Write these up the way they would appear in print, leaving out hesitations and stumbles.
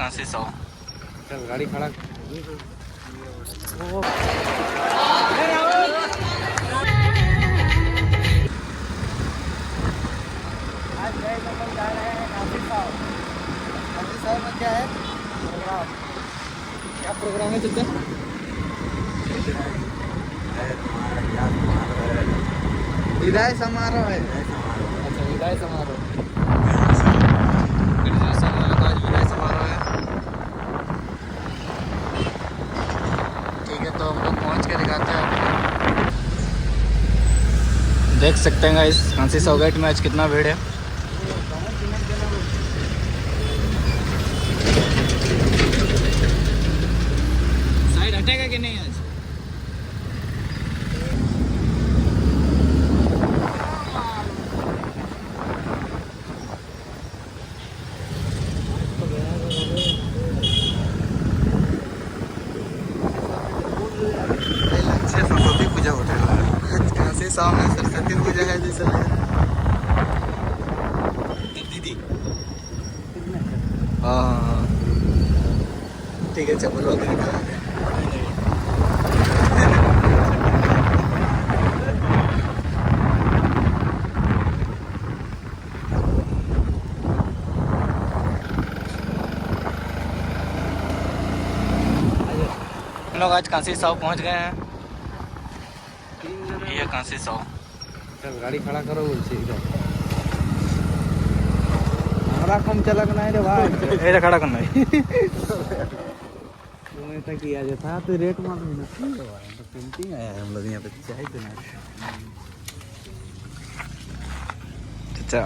कांसी 100। चल गाड़ी खड़ा। आज गए तो हम जा रहे हैं कांसी 100। कांसी 100 में क्या है प्रोग्राम? क्या प्रोग्राम है चलते? विदाई समारोह है। अच्छा विदाई समारोह। विदाई समारोह है। ठीक है तो हम लोग पहुँच के दिखाते हैं। देख सकते हैं इस कांसी 100 गेट में आज कितना भीड़ है। साइड हटेगा कि नहीं आज? सरस्वती पूजा हो रही है। कांसी 100 में सरस्वती पूजा है जैसे दीदी। हाँ ठीक है चलो लोग हम लोग आज कांसी 100 पहुंच गए हैं। ये कांसी 100। चल गाड़ी खड़ा करो बोलছে इधर। हमारा कम चलक नहीं रे भाई। एरा खड़ा करना है। तुम्हें तक किया जो था तो रेट मत देना। तो पेंटिंग आया है हम लोग यहाँ पे चाय देना। अच्छा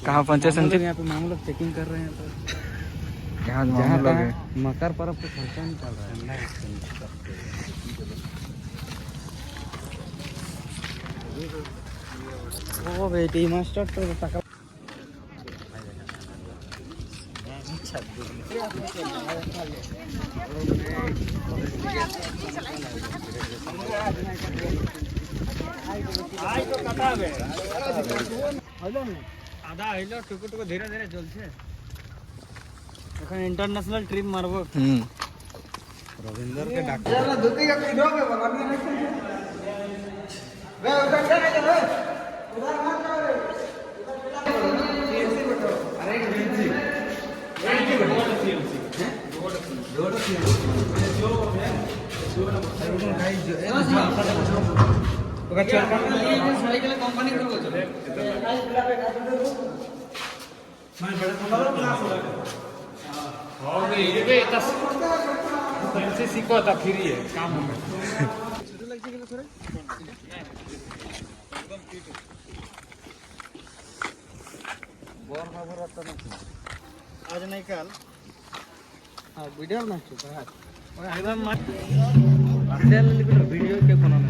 कहाँ पहुँचे संजय? यहाँ पे मामू लोग चेकिंग कर रहे हैं तो यहाँ मकर पर्व पे खर्चा निकाल रहा है। ओ बेटी मास्टर तो टका आधा हইলো टुकु टुकु धीरे धीरे चलছে এখন इंटरनेशनल ट्रिप मारबो। रविंदर के डॉक्टर चल धोती का वीडियो में बनानी है। वे उधर से नहीं चलो उधर मत जाओ रे। सीएमसी बैठो। अरे सीएमसी बैठो सीएमसी हैं रोड सीएमसी जो है जो गाइस जो है ओका चल का साइकिल कंपनी करो चलो गाइस बिला पे काट दो मैं बड़ा तुम्हारा क्लास हो हो गई ये बे दस से सीखो था फ्री है काम हो गया। छोटे लग के थोड़े एकदम फिट बोर खबर आता नहीं आज नहीं कल। हां वीडियो ना चुका है और एकदम मत वीडियो के कोना में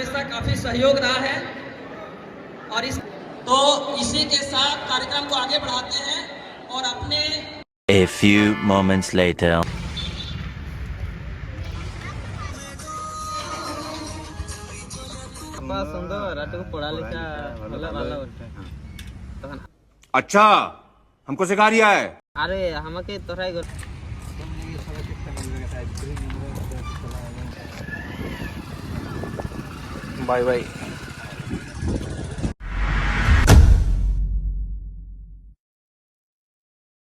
हमेशा काफी सहयोग रहा है। और इसी के साथ कार्यक्रम को आगे बढ़ाते हैं और अपने A few moments later. अच्छा हमको सिखा रिया है। अरे हमके तोराई बाय बाय।